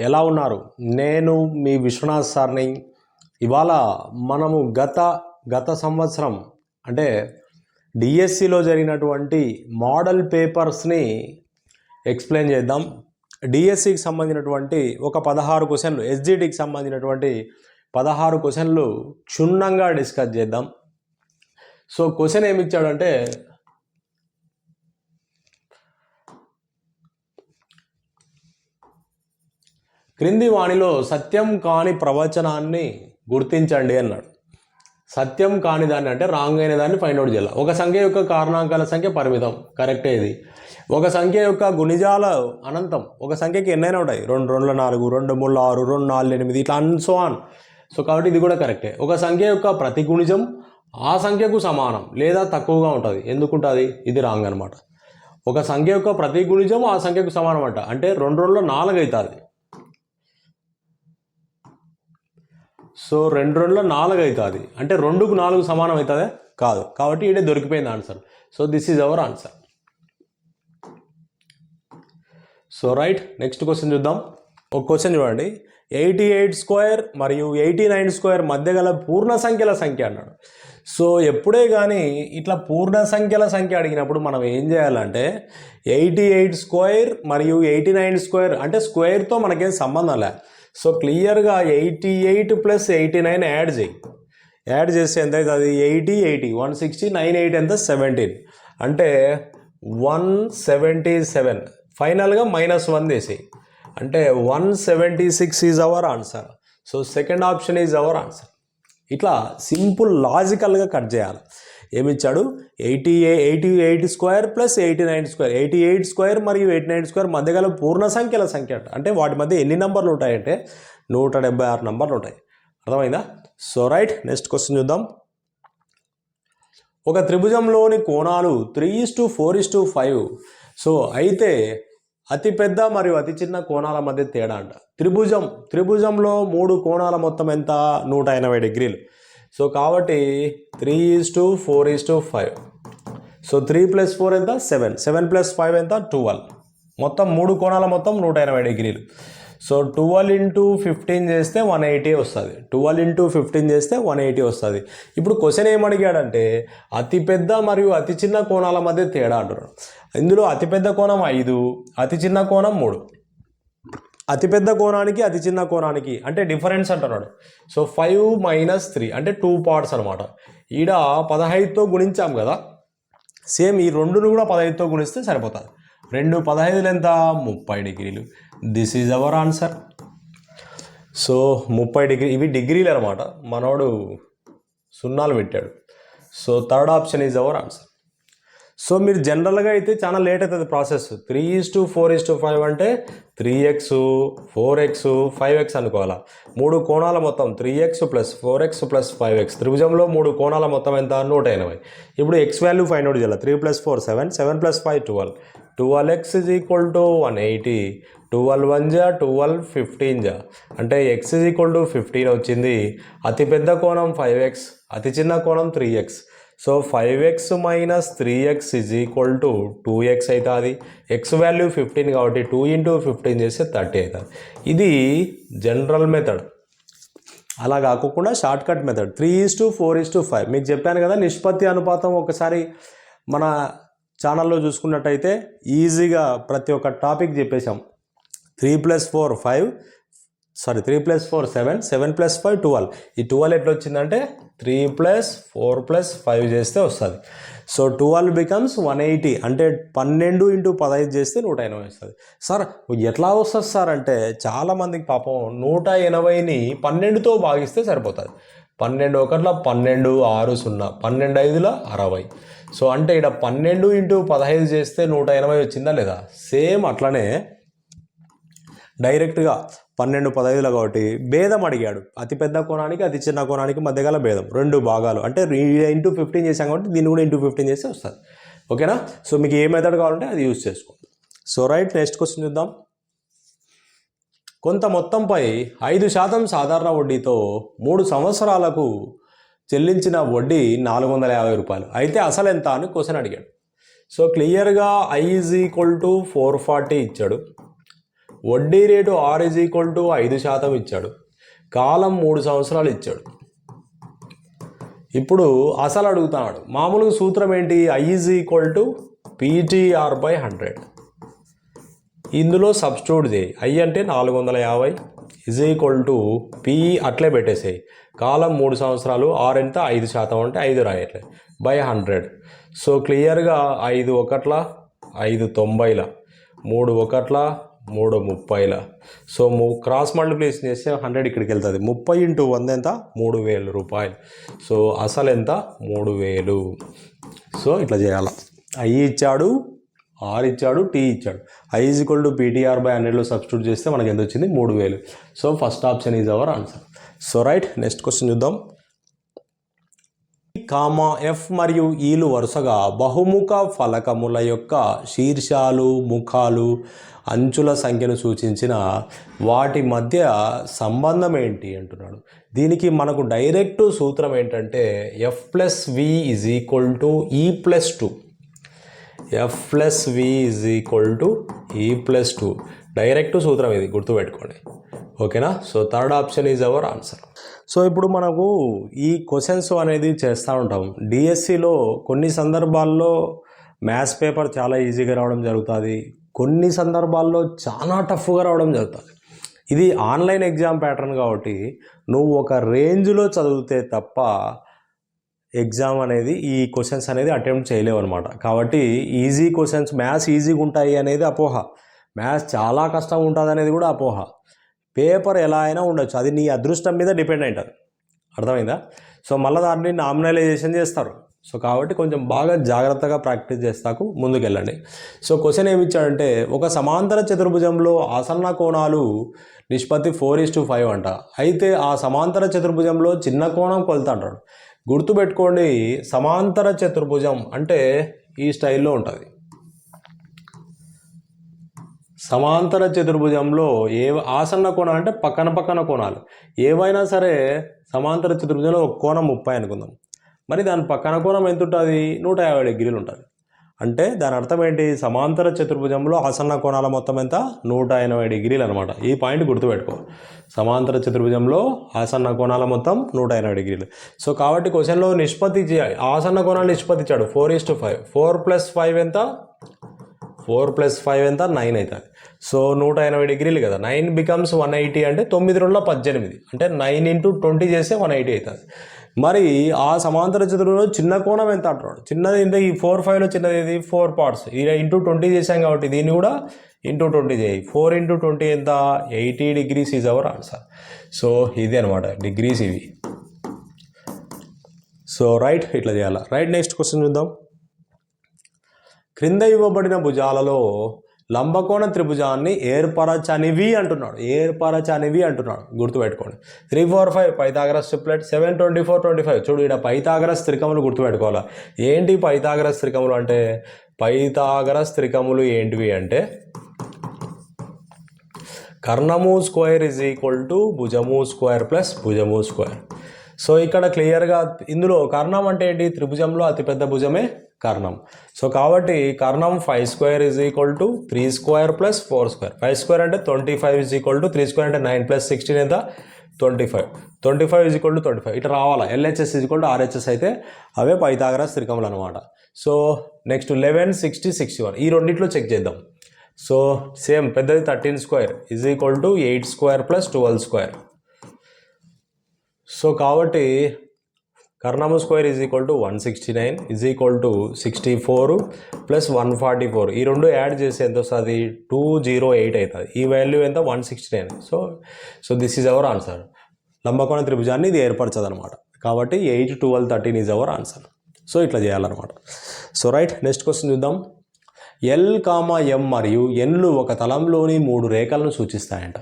ఎలా ఉన్నారు? నేను మీ విశ్వనాథ్ సార్ని. ఇవాళ మనము గత సంవత్సరం అంటే డిఎస్సిలో జరిగినటువంటి మోడల్ పేపర్స్ని ఎక్స్ప్లెయిన్ చేద్దాం. డిఎస్సికి సంబంధించినటువంటి ఒక 16 క్వశ్చన్లు, ఎస్జిటికి సంబంధించినటువంటి 16 క్వశ్చన్లు క్షుణ్ణంగా డిస్కస్ చేద్దాం. సో క్వశ్చన్ ఏమి ఇచ్చాడంటే, క్రింది వాణిలో సత్యం కాని ప్రవచనాన్ని గుర్తించండి అన్నాడు. సత్యం కాని దాన్ని అంటే రాంగ్ అయిన దాన్ని ఫైండ్ అవుట్ చేయాలి. ఒక సంఖ్య యొక్క కారణాంకాల సంఖ్య పరిమితం, కరెక్టే ఇది. ఒక సంఖ్య యొక్క గుణిజాల అనంతం. ఒక సంఖ్యకి ఎన్నైనా ఉంటాయి, 2 2 4, 2 3 6, 2 4 8 ఇట్లా అండ్ సో ఆన్. సో కాబట్టి ఇది కూడా కరెక్టే. ఒక సంఖ్య యొక్క ప్రతి గుణిజం ఆ సంఖ్యకు సమానం లేదా తక్కువగా ఉంటుంది. ఎందుకుంటుంది? ఇది రాంగ్ అనమాట. ఒక సంఖ్య యొక్క ప్రతి గుణిజం ఆ సంఖ్యకు సమానం అంట, అంటే 2 2 4 అవుతుంది. సో 2 2 4 అవుతుంది, అంటే 2కు 4 సమానం అవుతుందా? కాదు. కాబట్టి ఇడే దొరికిపోయింది answer. So this is our answer. So right, next question చూద్దాం. ఒక క్వశ్చన్ చూడండి. 88 స్క్వేర్ మరియు 89 స్క్వేర్ మధ్య గల పూర్ణ సంఖ్యల సంఖ్య అన్నాడు. సో ఎప్పుడే కానీ ఇట్లా పూర్ణ సంఖ్యల సంఖ్య అడిగినప్పుడు మనం ఏం చేయాలంటే 88 స్క్వేర్ మరియు 89 స్క్వేర్ అంటే స్క్వేర్తో మనకేం సంబంధం లే. సో క్లియర్గా 88 + 89 యాడ్ చేయి. యాడ్ చేస్తే ఎంత అవుతుంది? 80 80 160 9 8 ఎంత? 17. అంటే 177. ఫైనల్గా -1 వేసేయి, అంటే 176 is our answer. So second option is our answer. ఇట్లా సింపుల్ లాజికల్గా కట్ చేయాలి. ఏమిచ్చాడు? 88 స్క్వేర్ + 89 స్క్వేర్. 88 స్క్వేర్ మరియు 89 స్క్వేర్ మధ్య గల పూర్ణ సంఖ్యల సంఖ్య అంటే వాటి మధ్య ఎన్ని నంబర్లు ఉంటాయంటే 176 నంబర్లు ఉంటాయి. అర్థమైందా? సో రైట్, నెక్స్ట్ క్వశ్చన్ చూద్దాం. ఒక త్రిభుజంలోని కోణాలు 3:4:5. సో అయితే అతిపెద్ద మరియు అతి చిన్న కోణాల మధ్య తేడా అంట. త్రిభుజంలో 3 కోణాల మొత్తం ఎంత? 180 డిగ్రీలు. సో కాబట్టి 3:4:5. సో 3 + 4 ఎంత? 7. 7 + 5 ఎంత? 12. మొత్తం 3 కోణాల మొత్తం 180 డిగ్రీలు. సో 12 × 15 చేస్తే 180 వస్తుంది. 12 × 15 చేస్తే 180 వస్తుంది. ఇప్పుడు క్వశ్చన్ ఏమడిగాడంటే అతిపెద్ద మరియు అతి చిన్న కోణాల మధ్య తేడా అంటున్నాడు. ఇందులో అతిపెద్ద కోణం 5, అతి చిన్న కోణం 3. అతిపెద్ద కోణానికి అతి చిన్న కోణానికి అంటే డిఫరెన్స్ అంటున్నాడు. సో 5 - 3 అంటే 2 పార్ట్స్ అనమాట. ఈడ 15తో గుణించాం కదా, సేమ్ ఈ రెండును కూడా 15తో గుణిస్తే సరిపోతుంది. 2 15 ఎంత? 30 డిగ్రీలు. This is our answer. So 30 degree, ఇవి డిగ్రీలు అనమాట, మనోడు సున్నాలు పెట్టాడు. So third option is our answer. So మీరు జనరల్గా అయితే చాలా లేట్ అవుతుంది ప్రాసెస్. 3:4:5 అంటే 3x 4x 5x అనుకోవాలా. 3 కోణాల మొత్తం 3x + 4x + 5x. త్రిభుజంలో 3 కోణాల మొత్తం ఎంత? 180. ఇప్పుడు x వాల్యూ ఫైండ్ అవుట్ చేయాలి. 3 + 4 7, 7 + 5 12. 12x = 180. 12 1 12 15 అంటే x = 15 వచ్చింది. అతిపెద్ద కోణం 5x, అతి చిన్న కోణం 3x. So 5x - 3x = 2x అవుతుంది. x వాల్యూ 15 కాబట్టి 2 × 15 చేస్తే 30 అవుతుంది. ఇది జనరల్ మెథడ్. అలా కాకుండా షార్ట్ కట్ మెథడ్ 3:4:5. మీకు చెప్పాను కదా నిష్పత్తి అనుపాతం. ఒకసారి మన ఛానల్లో చూసుకున్నట్టయితే ఈజీగా ప్రతి ఒక్క టాపిక్ చెప్పేశాం. 3 + 4 5, 3 + 4 7, 7 + 5 12. ఈ 12 ఎట్లా వచ్చిందంటే 3 + 4 + 5 చేస్తే వస్తుంది. సో 12 becomes 180 అంటే 12 × 15 చేస్తే 180 వస్తుంది. సార్ ఎట్లా వస్తుంది సార్ అంటే చాలామందికి పాపం 180ని 12తో భాగిస్తే సరిపోతుంది. 12 1 12 6 0, 12 5 60. సో అంటే ఇక్కడ 12 × 15 చేస్తే 180 వచ్చిందా లేదా? సేమ్ అట్లనే డైరెక్ట్గా 12 15 కాబట్టి భేదం అడిగాడు. అతిపెద్ద కోణానికి అతి చిన్న కోణానికి మధ్య గల భేదం 2 భాగాలు అంటే × 15 చేసాం కాబట్టి దీన్ని కూడా × 15 చేస్తే వస్తుంది. ఓకేనా? సో మీకు ఏ మెథడ్ కావాలంటే అది యూజ్ చేసుకోండి. సో రైట్, నెక్స్ట్ క్వశ్చన్ చూద్దాం. కొంత మొత్తంపై 5% సాధారణ వడ్డీతో 3 సంవత్సరాలకు చెల్లించిన వడ్డీ 450 రూపాయలు. అయితే అసలు ఎంత అని క్వశ్చన్ అడిగాడు. సో క్లియర్గా I = 440 ఇచ్చాడు. వడ్డీ రేటు ఆర్ ఈజ్ ఈక్వల్ టు 5% ఇచ్చాడు, కాలం 3 సంవత్సరాలు ఇచ్చాడు. ఇప్పుడు అసలు అడుగుతున్నాడు. మామూలుగా సూత్రం ఏంటి? I is equal to PTR by 100. ఇందులో సబ్స్టిట్యూట్ చేయి. ఐ అంటే 450 ఈజ్ ఈక్వల్ టు పీ అట్లే పెట్టేసేయి. కాలం 3 సంవత్సరాలు, ఆర్ ఎంత 5% అంటే 5 రాయట్లే బై 100. సో క్లియర్గా 5 ఒకట్ల 5 90ల, 3 ఒకట్ల 3 30ల. సో క్రాస్ మల్టిప్లికేషన్ చేస్తే 100 ఇక్కడికి వెళ్తుంది. 30 × 100 ఎంత? 3000 రూపాయలు. సో అసలు ఎంత? 3000. సో ఇట్లా చేయాలి. ఐ ఇచ్చాడు, ఆర్ ఇచ్చాడు, టీ ఇచ్చాడు. I is equal to PTR by 100లో సబ్స్టిట్యూట్ చేస్తే మనకి ఎంత వచ్చింది? 3000. So first option is our answer. So right, next question చూద్దాం. కామా ఎఫ్ మరియు ఈలు వరుసగా బహుముఖ ఫలకముల యొక్క శీర్షాలు, ముఖాలు, అంచుల సంఖ్యను సూచించిన వాటి మధ్య సంబంధం ఏంటి అంటున్నాడు. దీనికి మనకు డైరెక్ట్ సూత్రం ఏంటంటే F plus V is equal to E plus 2. F plus V is equal to E plus 2 direct సూత్రం ఇది, గుర్తుపెట్టుకోండి. ఓకేనా? So third option is our answer. So ఇప్పుడు మనకు ఈ క్వశ్చన్స్ అనేది చేస్తూ ఉంటాం. డిఎస్సిలో కొన్ని సందర్భాల్లో మ్యాథ్స్ పేపర్ చాలా ఈజీగా రావడం జరుగుతుంది, కొన్ని సందర్భాల్లో చాలా టఫ్గా రావడం జరుగుతుంది. ఇది ఆన్లైన్ ఎగ్జామ్ ప్యాటర్న్ కాబట్టి నువ్వు ఒక రేంజ్లో చదివితే తప్ప ఎగ్జామ్ అనేది ఈ క్వశ్చన్స్ అనేది అటెంప్ట్ చేయలేవు అనమాట. కాబట్టి ఈజీ క్వశ్చన్స్, మ్యాథ్స్ ఈజీగా ఉంటాయి అనేది అపోహ, మ్యాథ్స్ చాలా కష్టంగా ఉంటుంది అనేది కూడా అపోహ. పేపర్ ఎలా అయినా ఉండొచ్చు, అది నీ అదృష్టం మీద డిపెండ్ అవుతుంది. అర్థమైందా? సో మళ్ళీ దాన్ని నామినలైజేషన్ చేస్తారు. సో కాబట్టి కొంచెం బాగా జాగ్రత్తగా ప్రాక్టీస్ చేస్తాకు ముందుకెళ్ళండి. సో క్వశ్చన్ ఏమి ఇచ్చాడంటే, ఒక సమాంతర చతుర్భుజంలో ఆసన్న కోణాలు నిష్పత్తి 4:5 అంట. అయితే ఆ సమాంతర చతుర్భుజంలో చిన్న కోణం కొలత అంటాడు. గుర్తుపెట్టుకోండి, సమాంతర చతుర్భుజం అంటే ఈ స్టైల్లో ఉంటుంది. సమాంతర చతుర్భుజంలో ఆసన్న కోణాలు అంటే పక్కన పక్కన కోణాలు ఏవైనా సరే. సమాంతర చతుర్భుజంలో ఒక కోణం 30 అనుకుందాం, మరి దాని పక్కన కోణం ఎంత ఉంటుంది? 150 డిగ్రీలు ఉంటుంది. అంటే దాని అర్థం ఏంటి? సమాంతర చతుర్భుజంలో ఆసన్న కోణాల మొత్తం ఎంత? 180 డిగ్రీలు అనమాట. ఈ పాయింట్ గుర్తుపెట్టుకో. సమాంతర చతుర్భుజంలో ఆసన్న కోణాల మొత్తం 180 డిగ్రీలు. సో కాబట్టి క్వశ్చన్లో నిష్పత్తి చేయాలి. ఆసన్న కోణాలు నిష్పత్తి ఇచ్చాడు 4:5. 4 + 5 ఎంత? 4 + 5 ఎంత? 9 అవుతుంది. సో 180 డిగ్రీలు కదా, 9 బికమ్స్ 180 అంటే 9 × 2 = 18, అంటే 9 × 20 చేస్తే 180 అవుతుంది. మరి ఆ సమాంతర చతుర్భుజంలో చిన్న కోణం ఎంత అంటున్నాడు? చిన్నది ఎంత? ఈ 4, 5లో చిన్నది ఇది 4 పార్ట్స్, ఇలా ఇంటూ 20 చేసాం కాబట్టి దీన్ని కూడా ఇంటూ 20 చేయి. 4 × 20 ఎంత? 80 degrees is our answer. So ఇది అనమాట డిగ్రీస్ ఇవి. సో రైట్, ఇట్లా చేయాలి. రైట్, నెక్స్ట్ క్వశ్చన్ చూద్దాం. క్రింద ఇవ్వబడిన భుజాలలో లంబకోణ త్రిభుజాన్ని ఏర్పరచనివి అంటున్నాడు. ఏర్పరచనివి అంటున్నాడు, గుర్తుపెట్టుకోండి. 3, 4, 5 పైథాగరస్ ట్రిప్లెట్. 7, 24, 25 చూడు, ఇక్కడ పైథాగరస్ త్రికములు గుర్తుపెట్టుకోవాలి. ఏంటి పైథాగరస్ త్రికములు అంటే? పైథాగరస్ త్రికములు ఏంటివి అంటే కర్ణము స్క్వేర్ ఈజ్ ఈక్వల్ టు భుజము స్క్వేర్ ప్లస్ భుజము స్క్వేర్. సో ఇక్కడ క్లియర్గా ఇందులో కర్ణం అంటే ఏంటి? త్రిభుజంలో అతిపెద్ద భుజమే కర్ణం. సో కాబట్టి కర్ణం 5² ఈజ్ ఈక్వల్ టు 3² ప్లస్ 4². 5² అంటే 25 ఈజ్ ఈక్వల్ టు 3² అంటే 9 + 16 ఎంత? 25. 25 ఈజ్ ఈక్వల్ టు 25 ఇట్లా రావాలా. LHS is equal to RHS అయితే అవే పైథాగరస్ త్రికములు అనమాట. సో నెక్స్ట్ 11, 60, 61 ఈ రెండిట్లో చెక్ చేద్దాం. సో సేమ్ పెద్దది 13² is equal to 8² plus 12². So కాబట్టి కర్ణము square is equal to 169 is equal to 64 plus 144. ఈ రెండు యాడ్ చేసి ఎంత వస్తుంది? 208 అవుతుంది. ఈ వాల్యూ ఎంత? 169. So this is our answer. లంబకోణ త్రిభుజాన్ని ఇది ఏర్పరచదు అనమాట. కాబట్టి 8, 12, 13 ఈజ్ అవర్ ఆన్సర్. సో ఇట్లా చేయాలన్నమాట. సో రైట్, నెక్స్ట్ క్వశ్చన్ చూద్దాం. L, M మరియు Nలు ఒక తలంలోని 3 రేఖలను సూచిస్తాయంట.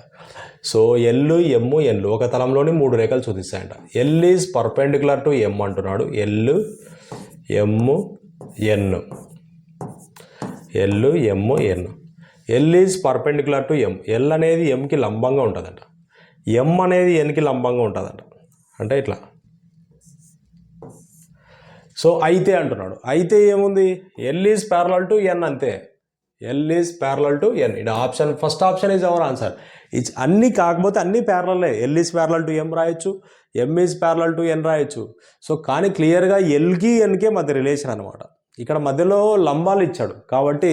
సో L, M, N ఒక తలంలోని 3 రేఖలు సూచిస్తాయంట. L is perpendicular to M అంటున్నాడు. L, M, N. L, M, N. L is perpendicular to M. L అనేది Mకి లంబంగా ఉంటుందంట. M అనేది Nకి లంబంగా ఉంటుందంట. అంటే ఇట్లా. సో అయితే అంటున్నాడు. అయితే ఏముంది? L is parallel to N అంతే. ఎల్ ఈజ్ ప్యారలల్ టు ఎన్. ఇది option, first option is our answer. అన్నీ కాకపోతే అన్నీ ప్యారలలే. ఎల్ ఈజ్ ప్యారలల్ టు ఎం రాయొచ్చు, ఎం ఈజ్ ప్యారలల్ టు ఎన్ రాయొచ్చు. సో కానీ క్లియర్గా ఎల్కి ఎన్కే మధ్య రిలేషన్ అనమాట. ఇక్కడ మధ్యలో లంబాలు ఇచ్చాడు కాబట్టి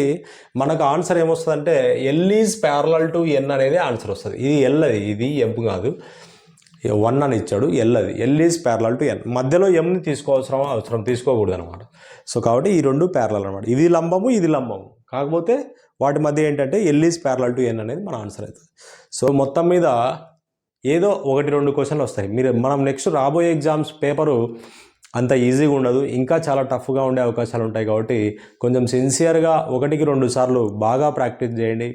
మనకు ఆన్సర్ ఏమొస్తుందంటే L is parallel to N అనేది ఆన్సర్ వస్తుంది. ఇది ఎల్, అది ఇది ఎం కాదు, 1 అని ఇచ్చాడు. ఎల్, అది ఎల్ ఈజ్ ప్యారలల్ టు ఎన్. మధ్యలో ఎంని అవసరం తీసుకోకూడదు అనమాట. సో కాబట్టి ఈ రెండు ప్యారలల్ అనమాట. ఇది లంబము, ఇది లంబము, కాకపోతే వాటి మధ్య ఏంటంటే L is parallel to N అనేది మన ఆన్సర్ అవుతుంది. సో మొత్తం మీద ఏదో 1-2 క్వశ్చన్లు వస్తాయి. మనం నెక్స్ట్ రాబోయే ఎగ్జామ్స్ పేపరు అంత ఈజీగా ఉండదు, ఇంకా చాలా టఫ్గా ఉండే అవకాశాలు ఉంటాయి. కాబట్టి కొంచెం సిన్సియర్గా 1-2 సార్లు బాగా ప్రాక్టీస్ చేయండి.